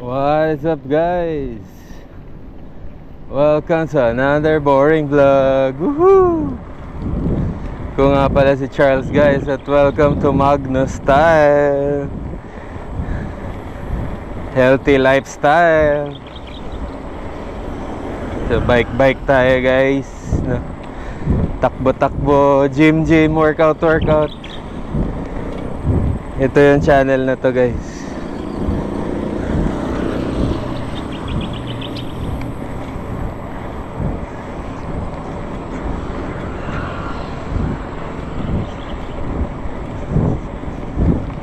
What is up, guys? Welcome to another boring vlog. Woohoo! Ko nga pala si Charles, guys, at welcome to Magnus Style. Healthy lifestyle. So bike tayo, guys. Takbo, gym, workout. Ito yung channel na to, guys.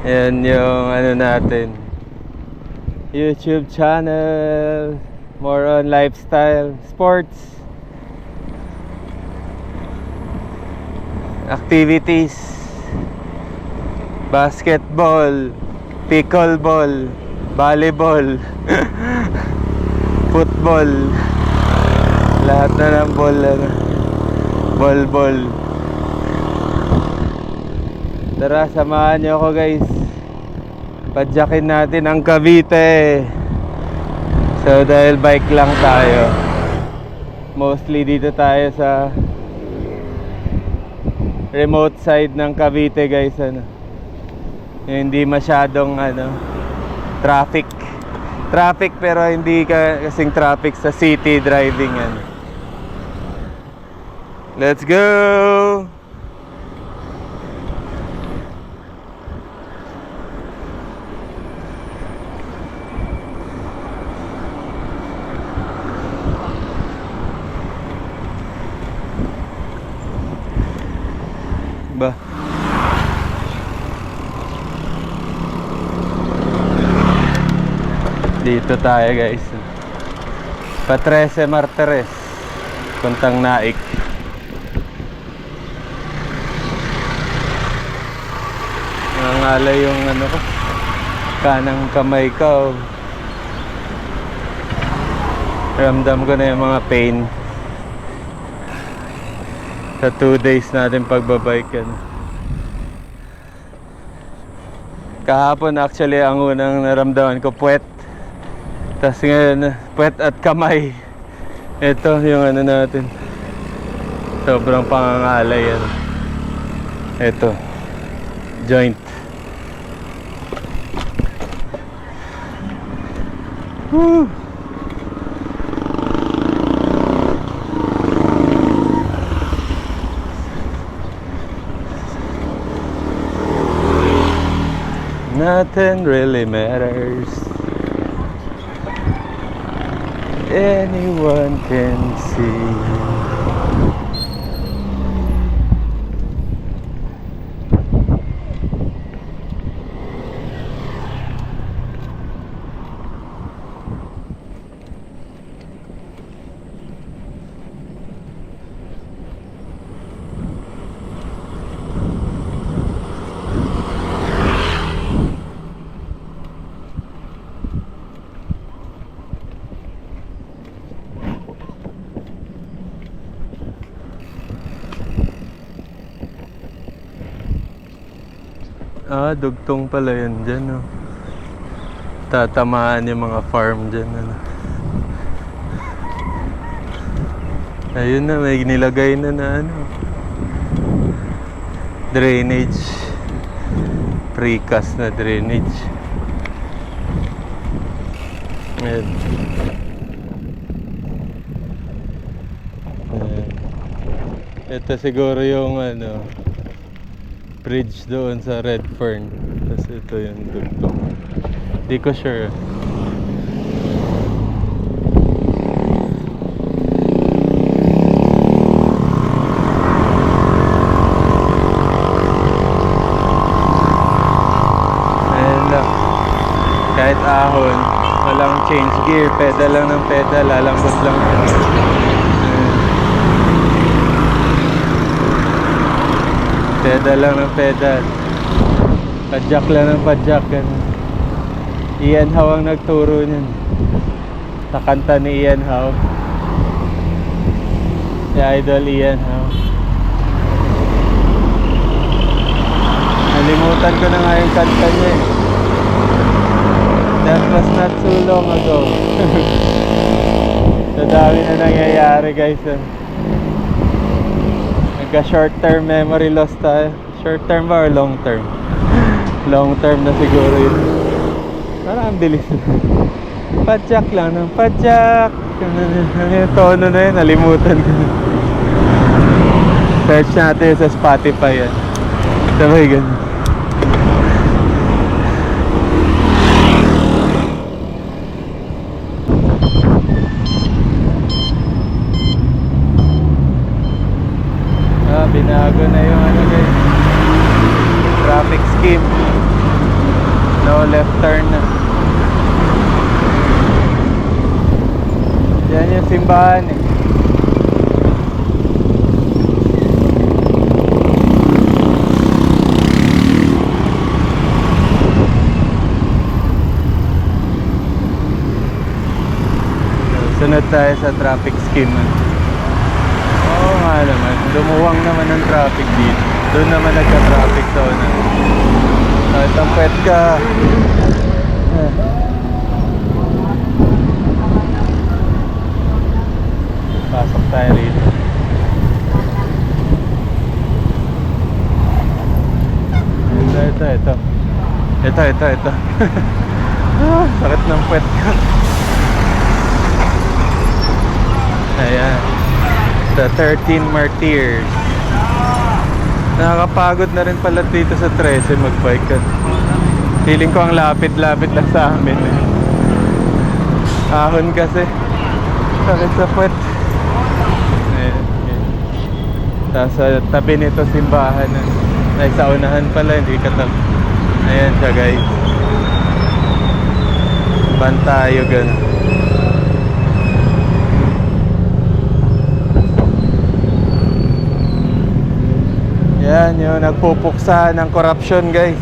Yan yung natin, YouTube channel. More on lifestyle, sports, activities, basketball, pickleball, volleyball, football, lahat na ng ball. Tara, samahan nyo ako, guys. Padyakin natin ang Cavite. So dahil bike lang tayo, mostly dito tayo sa remote side ng Cavite, guys. Hindi masyadong traffic pero hindi kasing traffic sa city driving. Let's go. Ba, dito tayo, guys, pa 13 Martires, puntang Naik. Nangangalay yung ko, kanang kamay ko. Ramdam ko na yung mga pain sa 2 days natin pagbabike. Kahapon actually ang unang naramdaman ko puwet. Tapos ngayon puwet at kamay. Ito yung natin, sobrang pangangalay yan. Ito, joint. Woo! Nothing really matters. Anyone can see. Dugtong pala yun dyan, tatamaan yung mga farm dyan, Ayun na, may nilagay na drainage, precast na drainage. Ayan. Ito siguro yung bridge doon sa Redfern. Tapos ito yung dugtong. Di ko sure. Ayan lang. Kahit ahon, walang change gear. Pedal lang ng pedal. Lalambot lang. Pedal lang ng pedal. Padjak lang ng padjak. Ian Howe ang nagturo niyan. Sa kanta ni Ian Howe. Si Idol Ian Howe. Nalimutan ko na nga yung kanta niya. That was not so long ago. So dami na nangyayari guys. Nagka short term memory loss tayo. Short term ba or long term? Long term na siguro yun. Parang ang bilis na. Padjak lang ng padjak. Ano yung tono na yun? Nalimutan ko. Search natin sa Spotify yan. Sabay ganun. Binago na yung ano guys, traffic scheme. No left turn na. Yan yung simbahan eh. Sunod tayo sa traffic scheme. Oo nga naman, lumuwang naman ang traffic dito. Doon naman nagka-traffic zone. Kahit ang pwet ka. Pasok tayo rito. Ito. Sakit ng pwet ka. Ayan. The 13 Martyrs. Nakakapagod na rin pala dito sa 13 magbike ka. Feeling ko ang lapit-lapit lang sa amin. Ahon kasi. Sakit sa puwet. Ayan. Tapos sa tabi nito simbahan. Ay, sa unahan pala, hindi katabi. Ayan siya guys. Bantayo gano'n. Yan yung nagpupuksa ng corruption guys.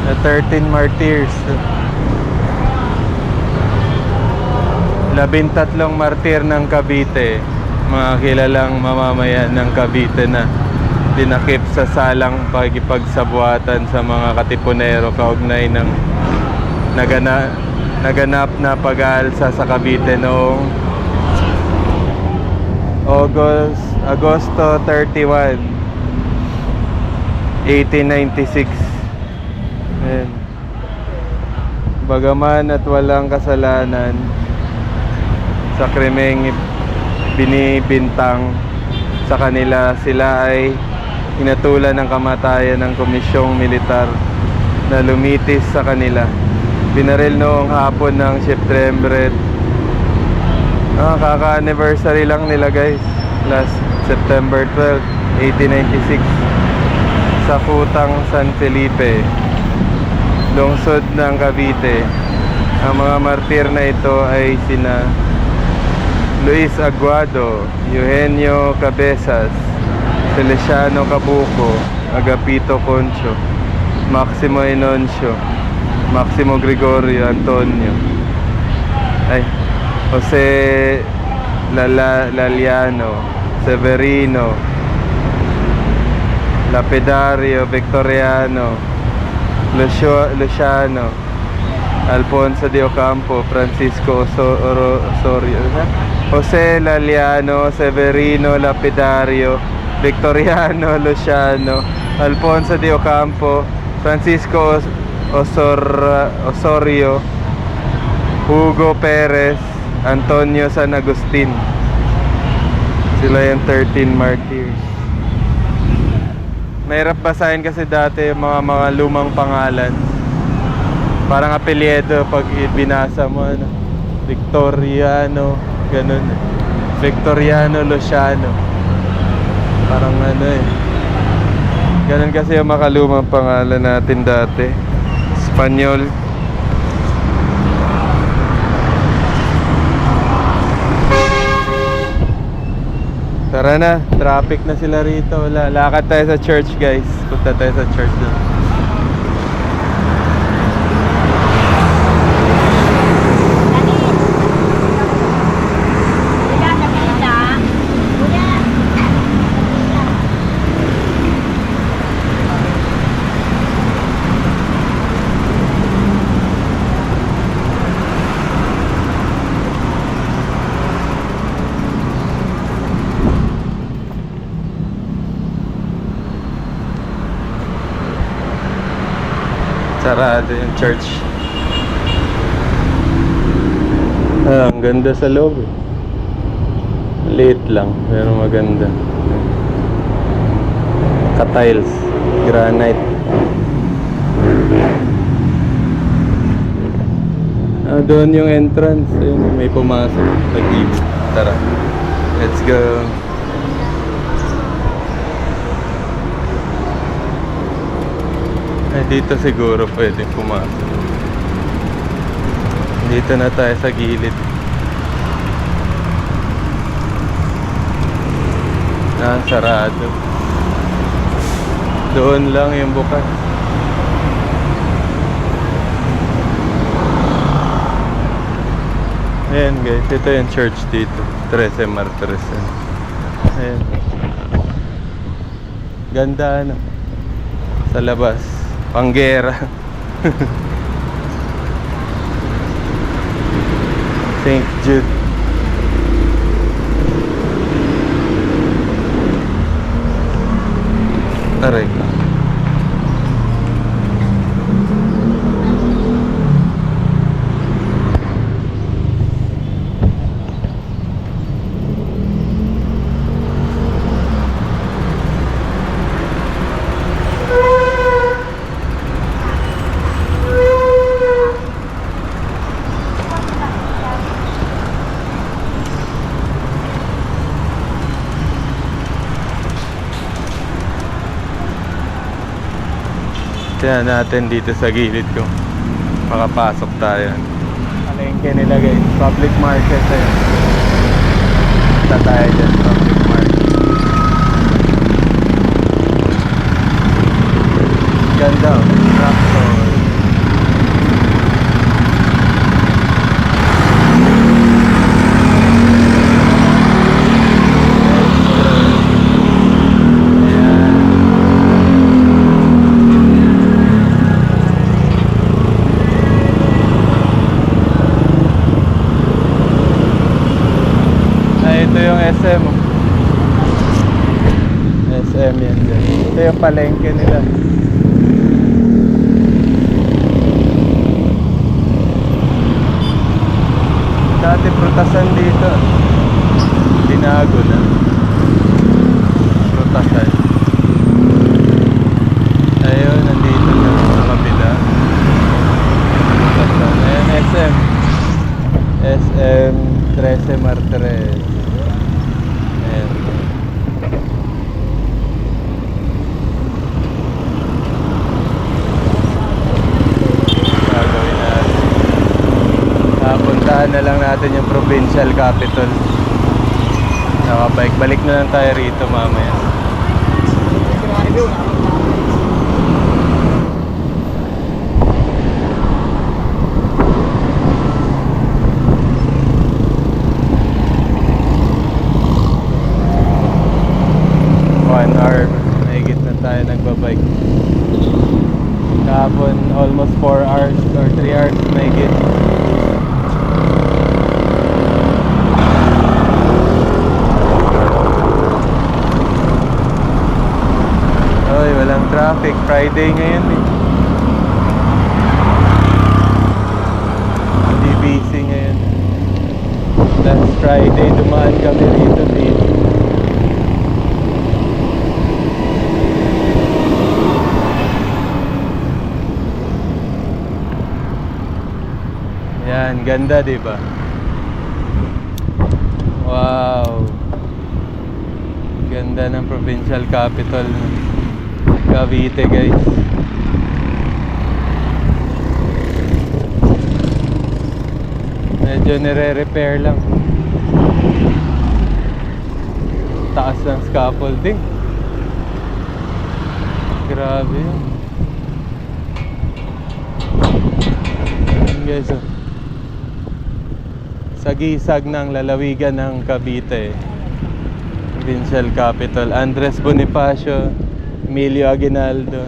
The 13 Martyrs. 13 martir ng Cavite. Mga kilalang mamamayan ng Cavite na dinakip sa salang pagkipagsabuatan sa mga katipunero kaugnay ng naganap na pag-aalsa sa Cavite noong Agosto 31 1896. Ayan. Bagaman at walang kasalanan sa krimeng binibintang sa kanila, sila ay hinatulan ng kamatayan ng komisyong militar na lumitis sa kanila. Binaril noong hapon ng September. Kaka-anniversary lang nila guys. Last September 12, 1896 sa Kutang San Felipe, lungsod ng Cavite. Ang mga martir na ito ay sina Luis Aguado, Eugenio Cabezas, Feliciano Cabuco, Agapito Concho, Maximo Enoncio, Maximo Gregorio Antonio, Jose Laliano, Severino, Lapidario, Victoriano, Luciano, Alfonso de Ocampo, Francisco Osorio, Jose Laliano, Severino, Lapidario, Victoriano, Luciano, Alfonso de Ocampo, Francisco Osorio, Hugo Perez, Antonio San Agustin. Sila yung 13 Martyrs. Mahirap basahin kasi dati yung mga lumang pangalan. Parang apelyido pag binasa mo, ano, Victoriano, ganun. Victoriano Luciano. Parang ano eh. Ganun kasi yung makalumang pangalan natin dati. Espanyol. Tara na, traffic na sila rito. Lakad tayo sa church guys. Punta tayo sa church na. Sarado yung church. Ang ganda sa loob. Liit lang, pero maganda. Ka-tiles, granite. Doon yung entrance. Ayun, may pumasok. Nag-ibig. Tara. Let's go. Dito siguro pwede pumasok. Dito na tayo sa gilid. Sarado. Doon lang yung bukas. Ayan guys, ito yung church dito. 13 Martires. Ayan. Ganda ano. Sa labas. Panggera. St. Jude. Aray ka. Tignan natin dito sa gilid ko. Makapasok tayo. Palengke nila guys. Public market eh. Punta tayo dyan. Public market. Ganda oh. Tractor. SM. SM yan dyan. Ito yung palengke nila. Dati prutasan dito. Binago na. Prutasan. Ayun, nandito na sa kabila. Prutasan. Ayun, SM. SM 13 Martires. Puntahan na lang natin yung provincial capital. Nakabike. Balik na lang tayo rito mamaya. One hour. Mahigit na tayo nagbabike. Kahapon almost 4 hours or 3 hours mahigit. Walang traffic. Friday ngayon eh. Hindi busy ngayon. Last Friday dumaan kami rito dito. Yan, ganda diba? Wow. Ganda ng provincial capital Cavite guys. Medyo nire-repair lang. Taas ng scaffolding. Grabe yun. Ayan guys oh. Sagisag ng lalawigan ng Cavite. Provincial capital. Andres Bonifacio, Emilio Aguinaldo.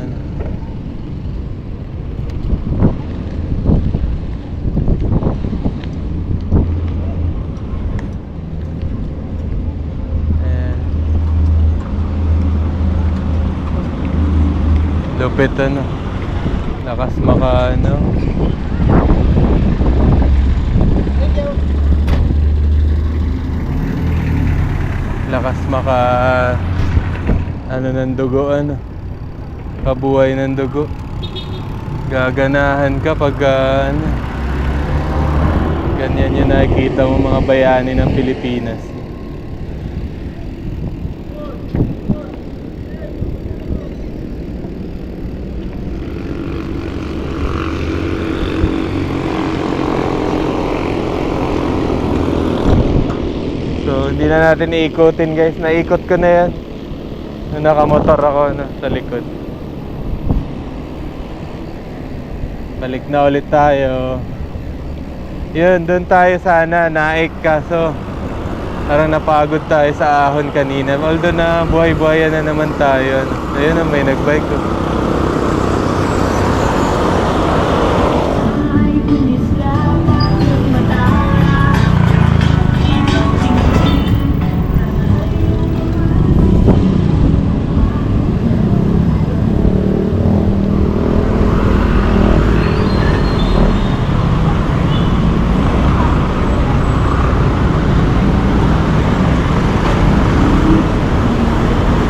Lupit ano. Lakas maka ano. Lakas maka ano ng dugo, ano, kabuhay ng dugo. Gaganahan ka pag ano, ganyan yung nakikita mo mga bayani ng Pilipinas. So hindi na natin iikutin guys, naikot ko na yan nung nakamotor ako no, sa likod. Balik na ulit tayo. Yun, doon tayo sana naik, kaso parang napagod tayo sa ahon kanina. Although na buhay-buhayan na naman tayo. Ayun na, may nagbike ko.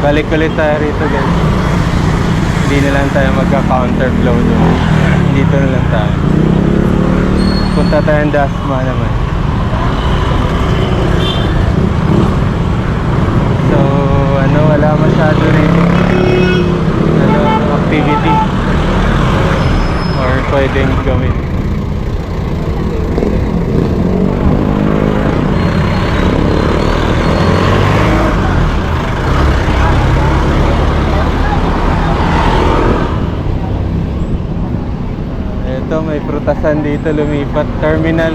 Balik ulit tayo rito guys. Hindi na lang tayo magka-counterflow doon. Dito na lang tayo. Punta tayong Dasma naman. So ano, wala masyado rito ano, activity or pwedeng gawin. Ito, may prutasan dito lumipat. Terminal.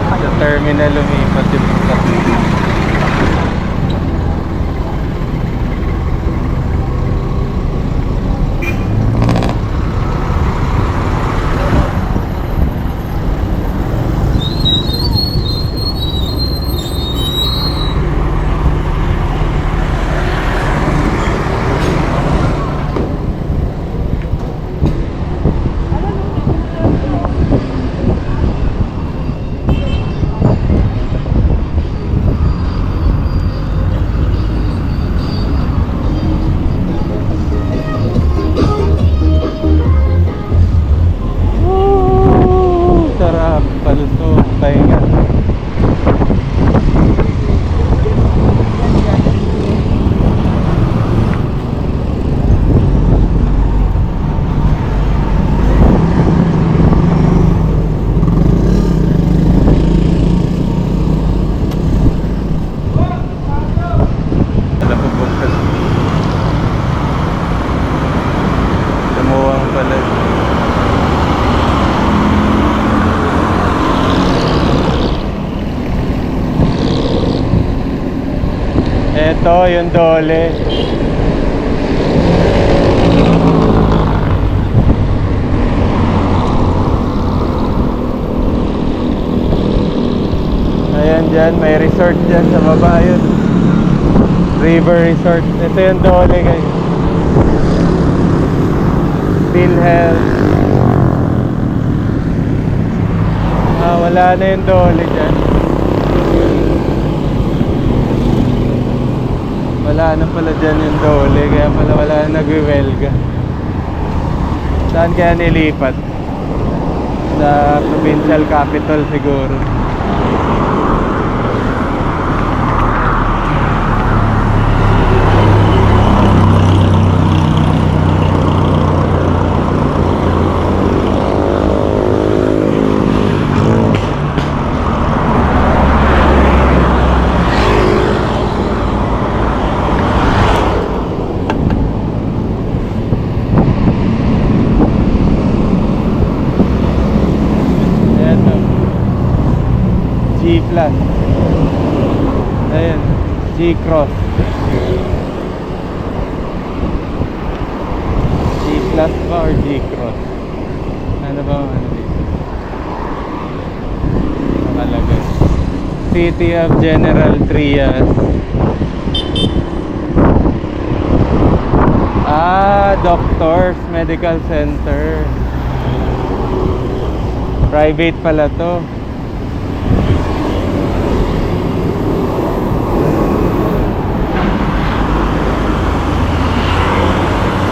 Sa terminal lumipat yung prutasan. Ito yung Dole. Ayan dyan, may resort dyan sa baba yun. River Resort. Ito yung Dole guys. PhilHealth. Wala na yung Dole dyan. Wala na pala dyan yung Dole, kaya pala wala na nagwiwelga. Saan kaya nilipat? Sa provincial capital siguro. G-Plus. Ayan, G-Cross. G-Plus ba or G-Cross? Ano ba ang ano dito? Nakalagay. City of General Trias. Doctors Medical Center. Private pala to.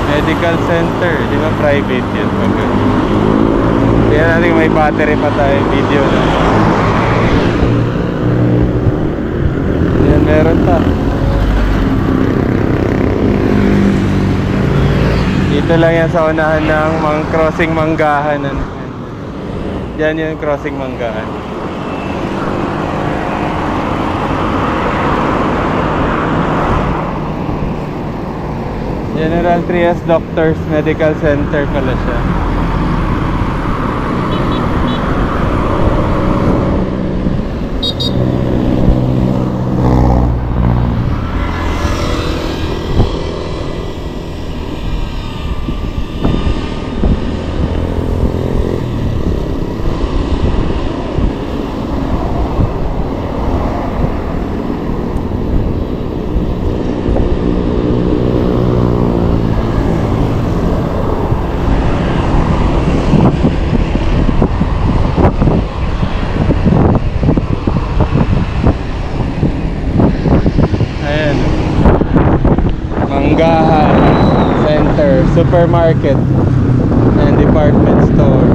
Medical Center, di ba private yan? Okay. Kaya natin may battery pa tayo, video na. Yan, meron pa. Dito lang yan sa unahan ng mga crossing Manggahan. Yan yung crossing Manggahan. General Trias Doctors Medical Center pala siya. Manggahan Center, supermarket and department store.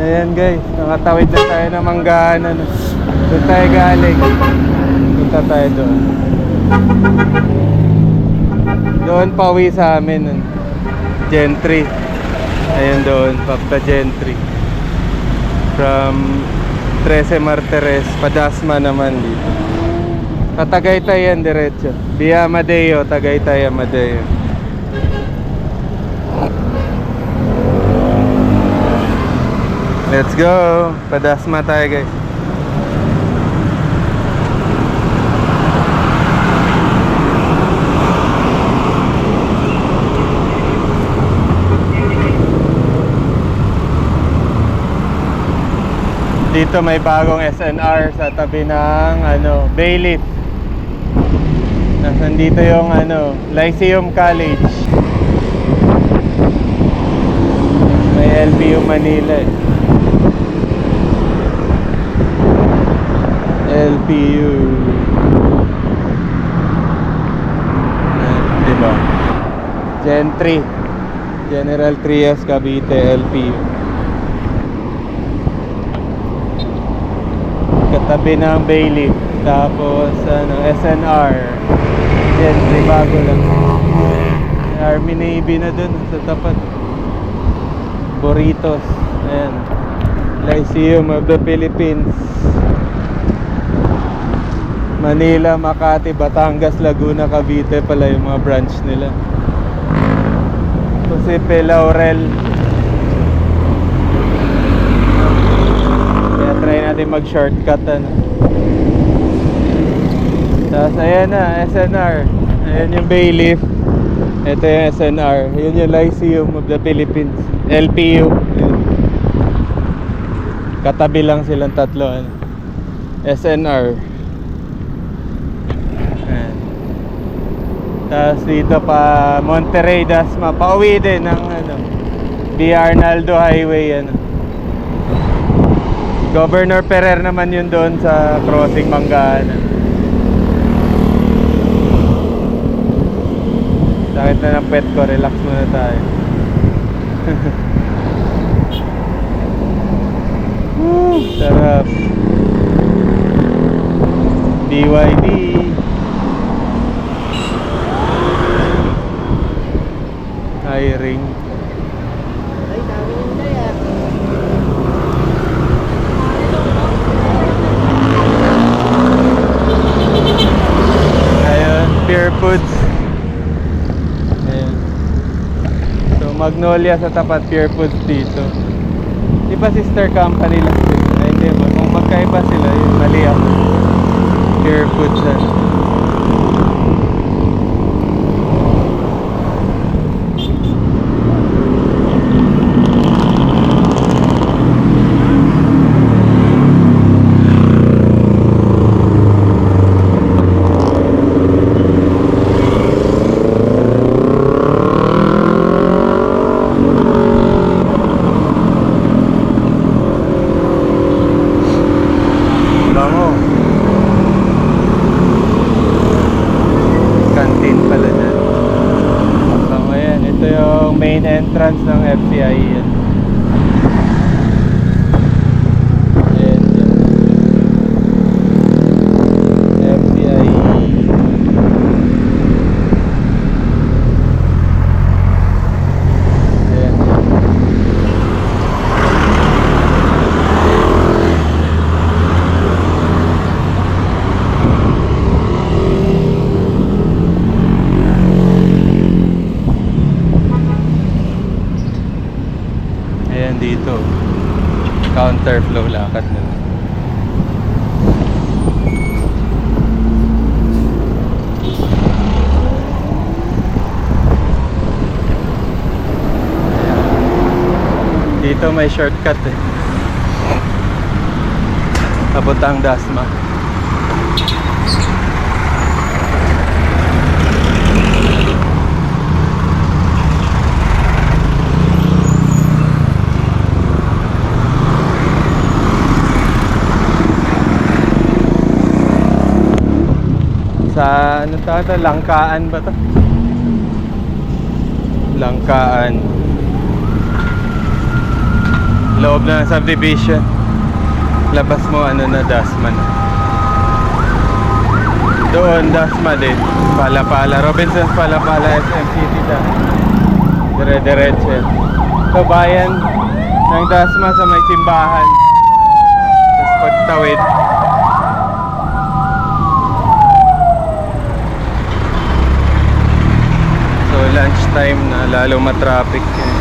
Ayan guys, nakatawid na tayo ng Manggahan. Doon tayo galing. Punta tayo doon. Doon pauwi sa amin. Gentry. Ayan doon, Papta Gentry. From 13 Martires, Padasma naman dito. Tagaytay yan diretso. Via Amadeo, Tagaytay, Amadeo. Let's go. Padasma tayo guys. Dito may bagong SNR sa tabi ng Bayleaf. Nandito yung Lyceum College. May LPU Manila eh. LPU. Diba? Gentry. General Trias Cavite, LPU. Katabi ng Bayleaf. Tapos SNR. Gentry, bago lang. Army Navy na dun sa tapat. Burritos. Ayan. Lyceum of the Philippines. Manila, Makati, Batangas, Laguna, Cavite pala yung mga branch nila. Jose Laurel. Kaya try natin mag-shortcut Tapos ayan na, SNR. Ayan yung Bayleaf. Ito yung SNR. Ayan yung Lyceum of the Philippines, LPU. Ayan. Katabi lang silang tatlo. SNR. Ayan. Tapos dito pa Monterrey, Dasma. Pauwi din ng D. Arnaldo Highway. Governor Ferrer naman yun doon sa crossing Manggahan. Sakit na ng pet ko, relax muna tayo. Sarap. BYD. Hiring. Ayun, Pure Foods. Magnolia sa tapat, Pure Foods dito. Di ba sister company lang sila? Ay, hindi ba? Kung magkaiba sila, yun, mali ako. Pure Foods yung main entrance ng FCI yan. Ayan yan. FCI. Ayan. Ayan dito. Counterflow lakad na. Dito may shortcut eh. Papuntang Dasma. Sa ano to? Langkaan ba to? Langkaan. Loob na ng subdivision. Labas mo ano na Dasma na. Doon Dasma din. Palapala. Robinsons Palapala SM City da. Dire-diretso. Ito bayan ng Dasma sa may simbahan. Tapos pagtawid. So lunch time na, lalo matraffic yun.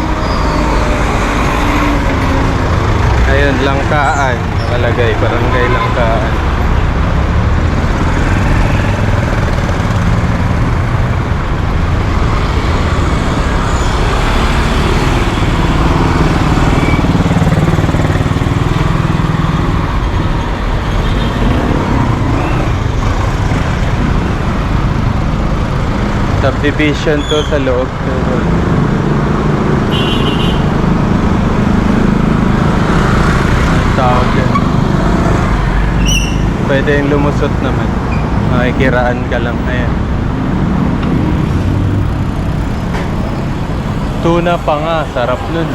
Ayun, Langkaan nakalagay, barangay Langkaan. Subdivision to sa loob. Ang tawag yan. Pwede yung lumusot naman. Makikiraan ka lang. Ayan. Tuna pa nga. Sarap nun.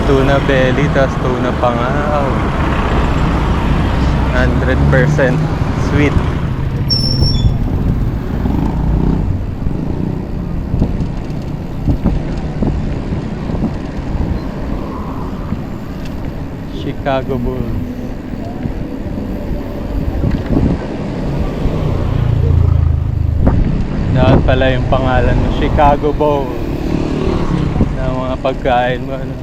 Tuna belly, tas tuna pa nga. 100% sweet. Chicago Bulls. Dapat pala yung pangalan mo, Chicago Bulls. Na mga pagkain mo, ano?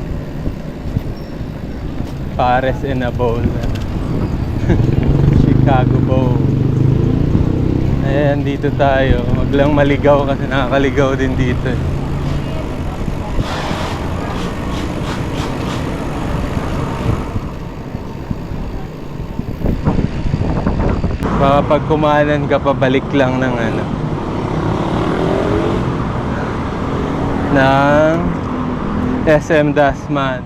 Pares in a bowl. Chicago Bulls. Ayan, dito tayo. Wag lang maligaw kasi nakakaligaw din dito eh. Baka pag kumanan ka, pabalik lang ng ano, ng SM Dasman.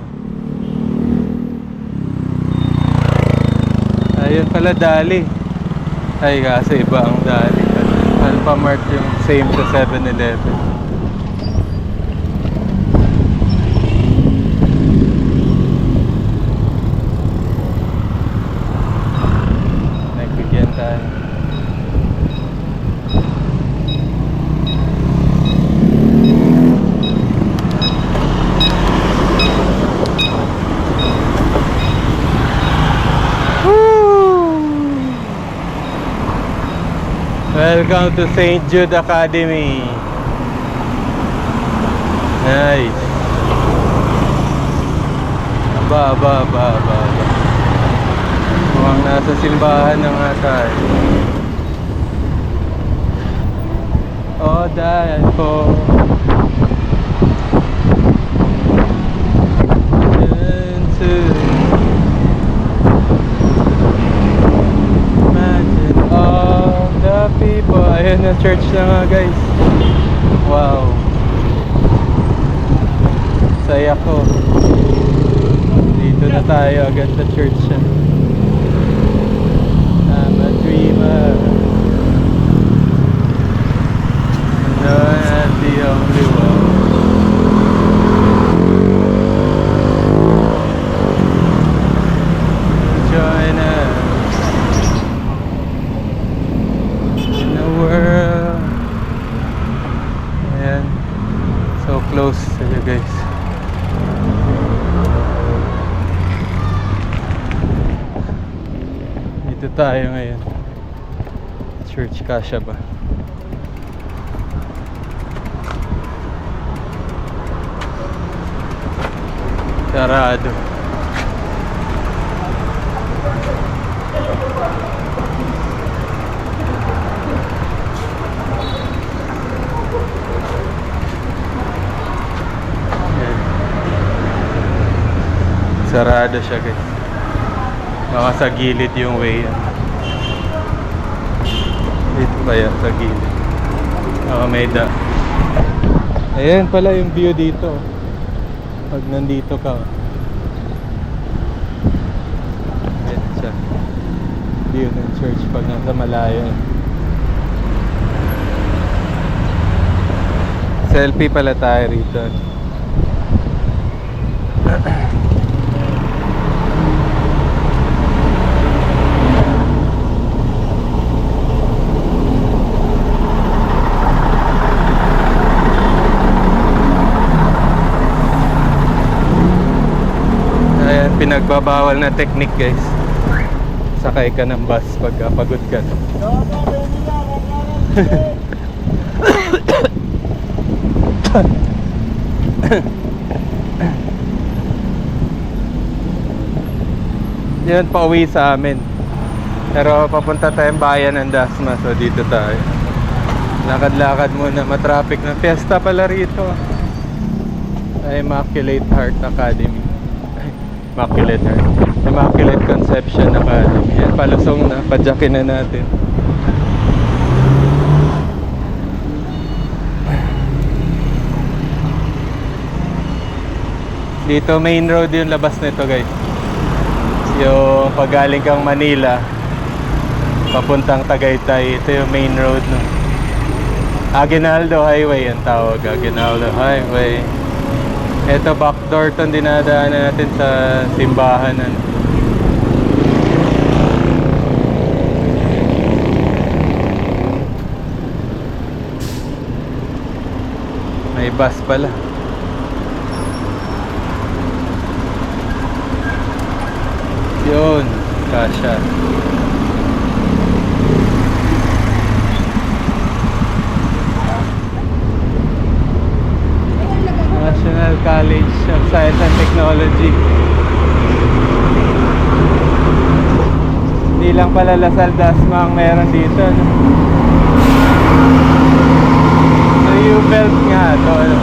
Ayun pala Dali. Ay kasi iba ang Dali. Alphamart yung same sa 7-Eleven. Nagbigyan tayo. Welcome to St. Jude Academy. Nice. Aba. Mukhang nasa simbahan na nga tayo. Oh, dahil po. People, ayun na church na nga guys. Wow, saya ko. Dito na tayo agad sa church siya. I'm a dreamer. No, I'm not the only one. So close sila guys. Dito tayo ngayon. Church, kasya ba? Sarado. Sarado siya guys. Baka sa gilid yung way yan. Dito kaya sa gilid. Baka may da. Ayan pala yung view dito. Pag nandito ka. Ayan siya. View ng church pag nasa malayo. Selfie pala tayo rito. Ayan, pinagbabawal na technique guys. Sakay ka ng bus pagka pagod ka. Yan, pauwi sa amin. Pero papunta tayong bayan ng Dasma. So dito tayo. Lakad-lakad muna. Matraffic na. Fiesta pala rito. Immaculate Heart Academy. Immaculate Heart. Immaculate Conception Academy. Yan, palusong na. Padyakin na natin. Dito main road yung labas nito guys. Yung pagaling kang Manila papuntang Tagaytay, ito yung main road no. Aguinaldo Highway ang tawag, Aguinaldo Highway. Ito backdoor tong dinadaanan natin sa simbahan ano. May bus pala. Yun, kasya. National College of Science and Technology. Hindi lang pala Lasal Dasma ang meron dito no? UBelt nga ito ano?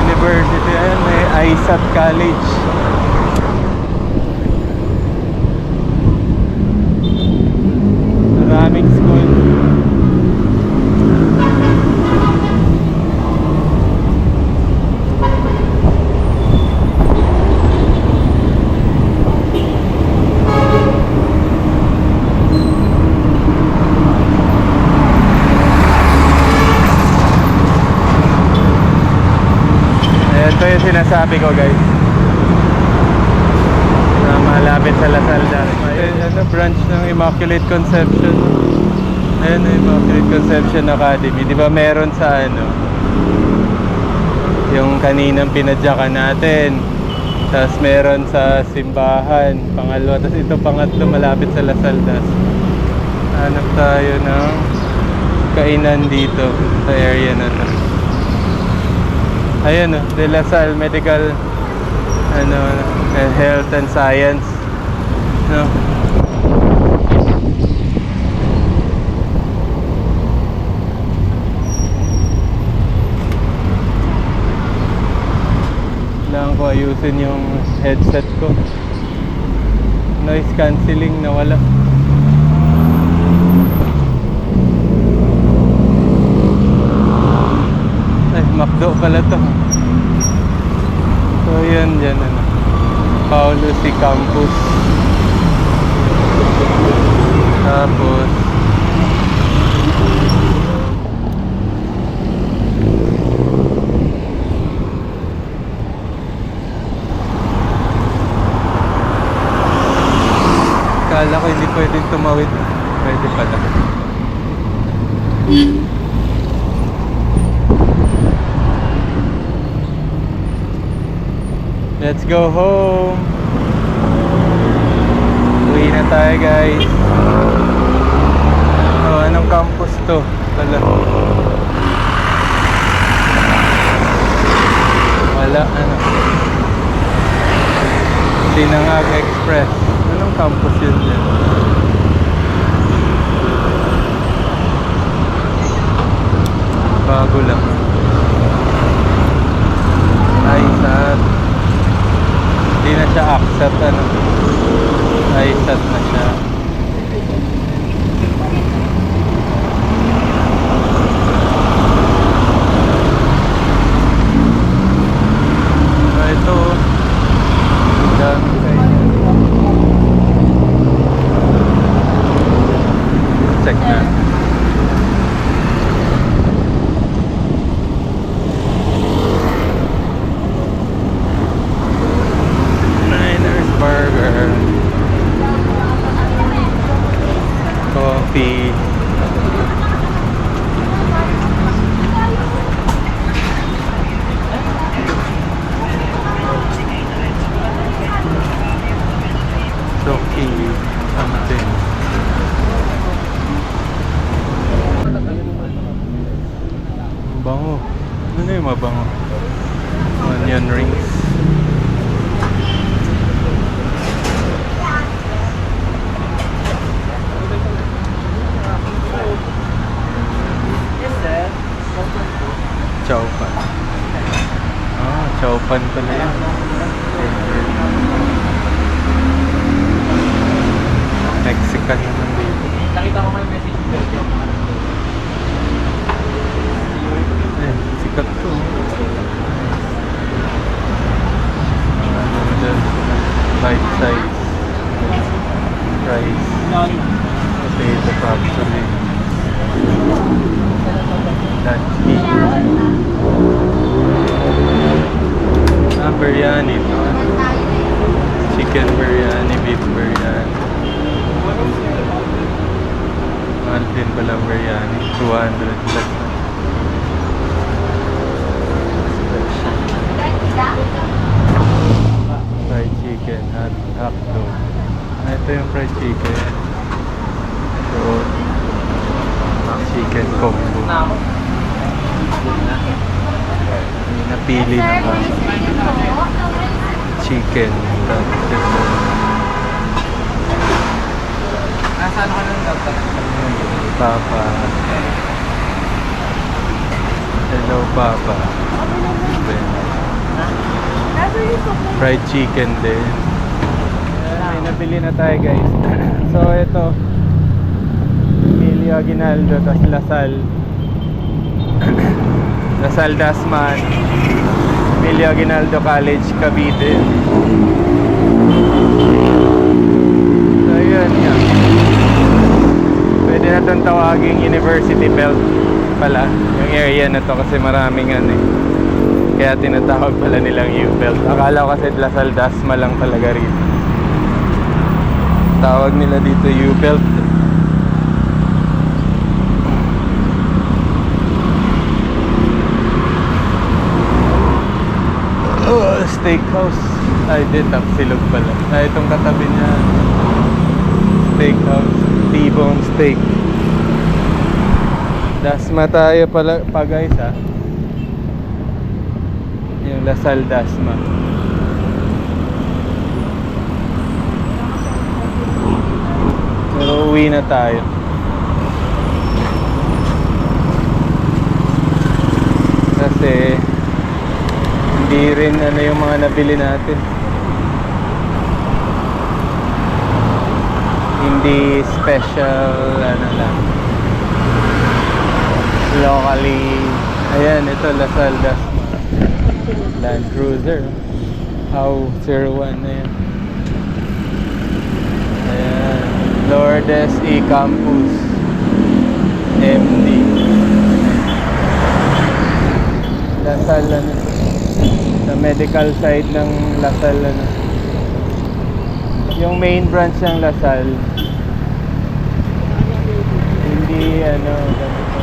University, ayan, may ISAT College. Maraming school. Ito yung sinasabi ko guys, na malapit sa Lasal Dasma. Ano, branch ng Immaculate Conception. Ayan, Immaculate Conception Academy. Di ba meron sa ano, yung kaninang pinadyakan natin, tapos meron sa simbahan pangalawa, tapos ito pangatlo malapit sa Lasal Dasma. Hanap tayo ng kainan dito sa area na to. Ayan o, De La Salle Medical ano, Health and Science no? Kailangan ko ayusin yung headset ko. Noise cancelling nawala. Ay, McDo pala to. So yan, dyan ano, Paulo C. Campus. Tapos kala ko hindi pwedeng tumawid. Pwede pala. Let's go home. Uwi na tayo guys. Oh, anong campus to? Wala ano. Sinangag Express. Anong campus yun dyan? Bago lang. Aysat. Hindi na siya Aksat ano. Aysat na siya. Ito. Dami kayo. Check na. Niners Burger. Coffee. Soki. Something. Bango. Ano yung mabango? Onion rings. Chow pan. Ah, chow pan pala yan. Mexican naman dito. Nakita ko may message dito. Sikat to. Noodles, bite size, rice, potato capsule, lachi. Biryani to. Chicken biryani, beef biryani. Mahal din pala biryani, 200 plus. Fried chicken, hot dog. Ito yung fried chicken. So, chicken combo. Napili na lang. Chicken. Nasaan ka lang daw? Papa. Hello, Papa. Fried chicken din. May nabili na tayo guys. So ito Emilio Aguinaldo, tas Lasal. Lasal Dasman, Emilio Aguinaldo College, Cavite. So yun yan. Pwede na itong tawaging University Belt pala yung area na to kasi maraming ano eh. Kaya tinatawag pala nilang U-Belt. Akala ko kasi Lasal Dasma lang talaga rito. Tawag nila dito U-Belt. Steakhouse. Ay, di, Tapsilog pala. Ay, itong katabi niya. Steakhouse. T-bone steak. Dasma tayo pala pa guys ha. Yung Lasal Dasma. Pero uwi na tayo. Kasi hindi rin ano yung mga nabili natin. Hindi special ano lang. Locally. Ayan, ito Lasal Dasma. Land Cruiser. How 01 na yan. Ayan. Lourdes E Campus MD. Lasal ano. Sa medical side ng Lasal ano. Yung main branch ng Lasal. Hindi ano ganito.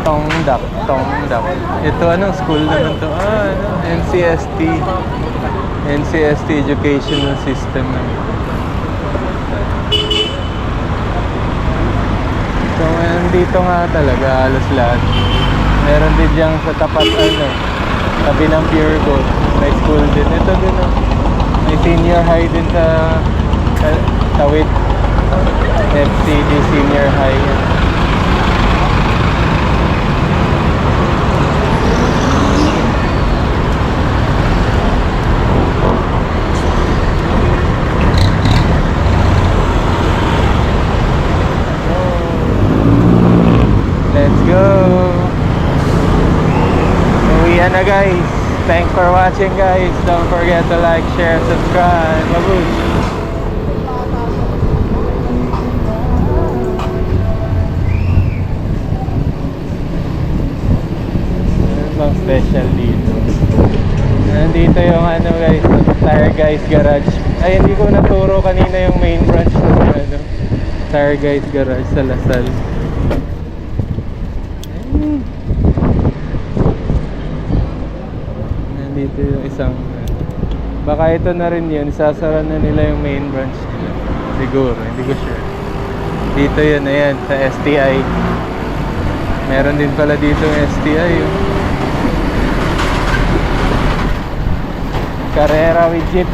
Tongdak, Tongdak. Ito anong school naman to? NCST. NCST Educational System naman. So, nandito nga talaga halos lahat. Meron din diyang sa tapat tabi ng Pure Gold. May school din. Ito din may senior high din sa Tawid. FCD Senior High. Let's go! Uwian na guys! Thanks for watching guys! Don't forget to like, share, subscribe! Mabush! Ano bang special dito? Nandito yung guys, Tire Guys Garage. Ay, hindi ko naturo kanina yung main branch ng Tire Guys Garage sa Lasal. Nandito yung isang baka ito na rin yun, sasara na nila yung main branch nila siguro, hindi ko sure. Dito yun, ayan, sa STI. Meron din pala dito yung STI yun. Carrera with Jeep.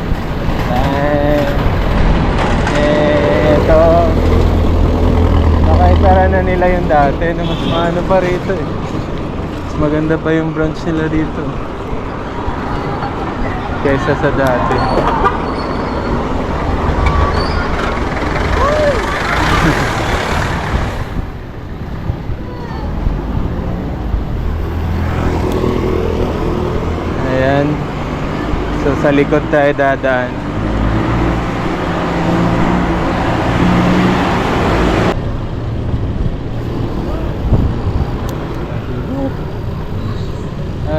Ito baka isara na nila yung dati na mas maano pa rito mas maganda pa yung branch nila dito kaysa sa dati. Ayan, so sa likod tayo dadaan.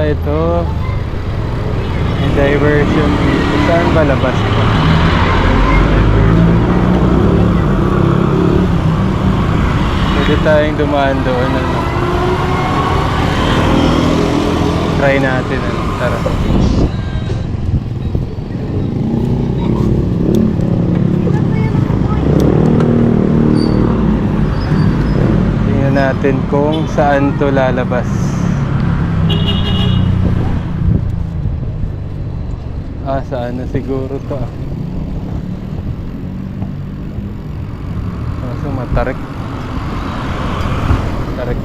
Ito may diversion dito. Saan ba labas ito? Pwede tayong dumaan doon try natin tara. Tingnan natin kung saan to lalabas. Saan na siguro to kaso matarik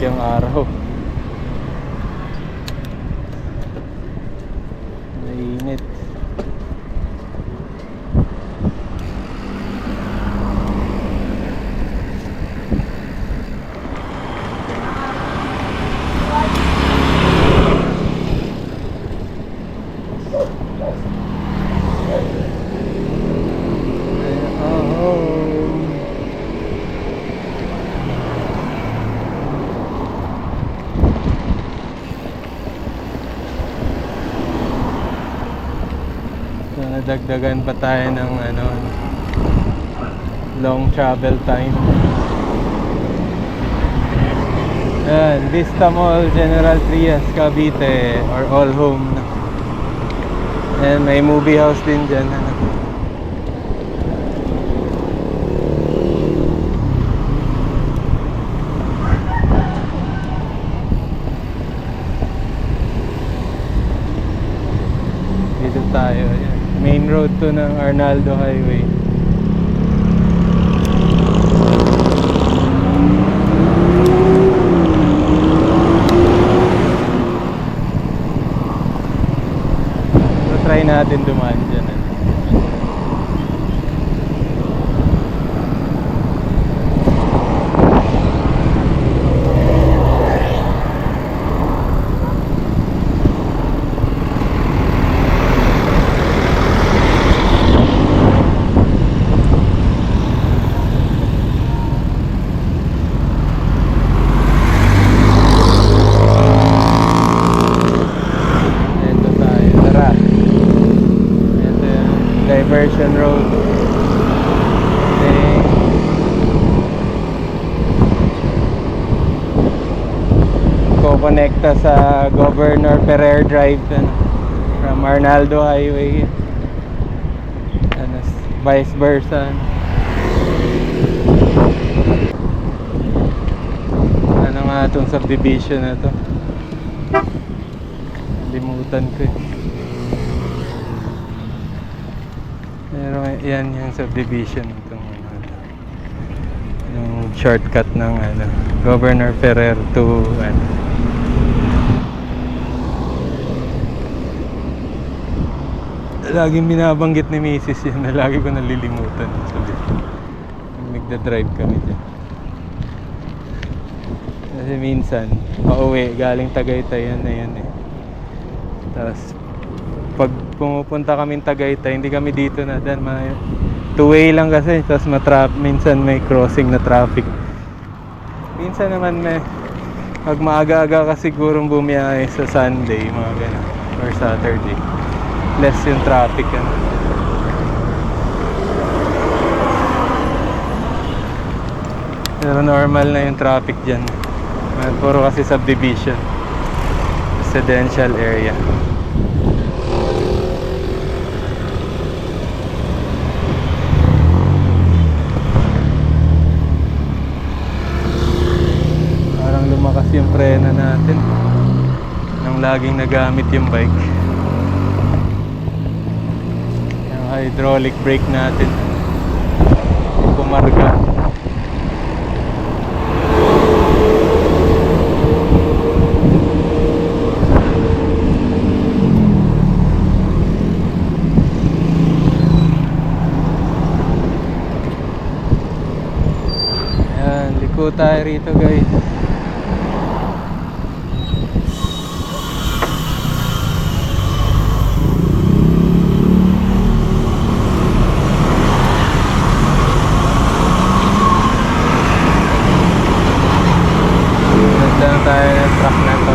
yung araw, mainit. Nadagdagan pa tayo ng long travel time. Ayan, Vista Mall, General Trias, Cavite, or All Home. And may movie house din dyan. Dito tayo. Ayan. Main road to ng Arnaldo Highway. So try natin dumaan dyan. Ito kukonekta sa Governor Ferrer Drive, ano, from Arnaldo Highway, ano, vice versa, ano nga itong subdivision na to, limutan ko eh. Pero yan yung subdivision itong yung shortcut ng ano, Governor Ferrer to ano. Laging binabanggit ni Mrs. yan na lagi ko nalilimutan. Sabi, nagda-drive kami dyan. Kasi minsan, pauwi, galing Tagaytay yan na yan eh. Tapos, pag pumupunta kami Tagaytay, hindi kami dito na dan, two-way lang kasi. Tapos minsan may crossing na traffic. Minsan naman pag maaga-aga ka sigurong bumiyahe sa Sunday, mga ganun, or Saturday, less yung traffic yan. Pero normal na yung traffic dyan. Puro kasi subdivision, residential area. Parang lumakas yung prena natin nang laging nagamit yung bike. Hydraulic brake natin pumarga. Ayan, liko tayo rito guys. Tayo ng truck na to.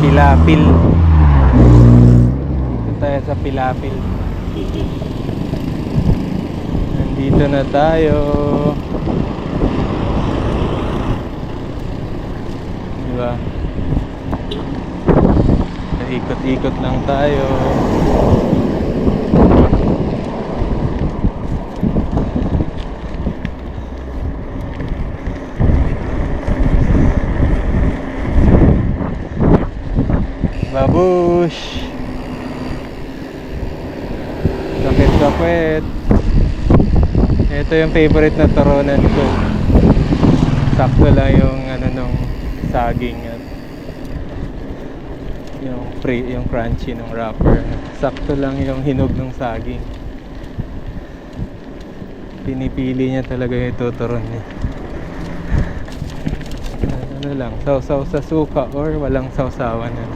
Pilapil. Dito tayo sa Pilapil. Nandito na tayo. Diba? Ikot-ikot lang tayo. Babush! Kapit-kapit. Ito yung favorite na turunan ko. Sakto lang yung ano nung saging at yung crunchy ng wrapper. Sakto lang yung hinog ng saging. Pinipili niya talaga yung tuturon niya. Ano lang, sausaw sa suka or walang sausawan na.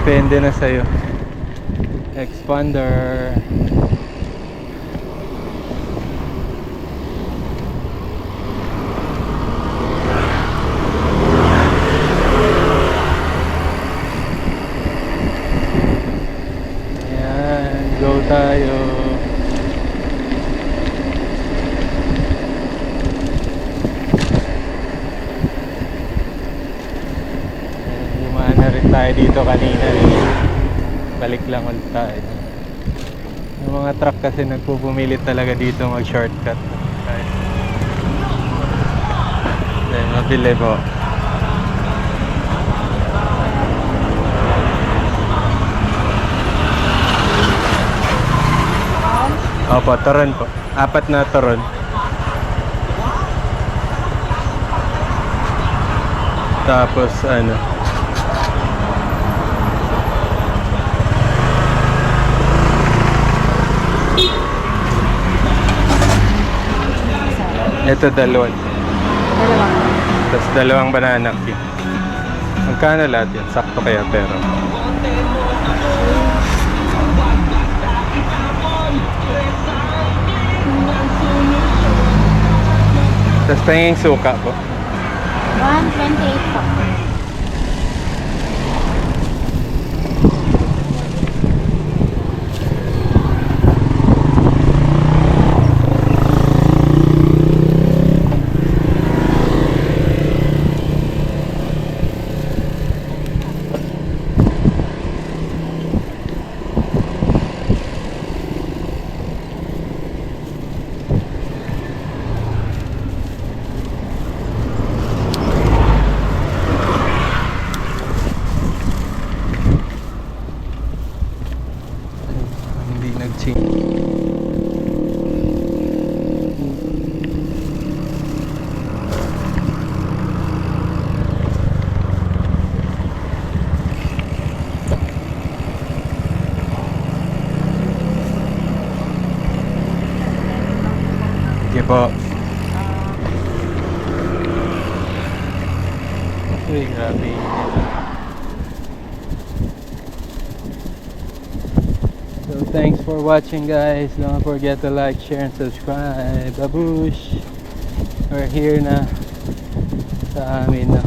Depende na sa'yo. Expander. Ayan, go tayo. Dumaan na rin tayo dito kanina. Balik lang ulit tayo. Yung mga truck kasi nagpupumilit talaga dito mag shortcut. Dahil mabili po. Opo, turon po. 4 na turon. Tapos ano, ito dalawa. Dalawa. Tapos dalawang banana cue. Magkano lahat yan? Sakto kaya pero. Tapos pahinging suka po. 128 po. Hindi nag-change. Sige po. Uy, grabe. So thanks for watching guys. Don't forget to like, share, and subscribe. Babush! We're here na sa amin na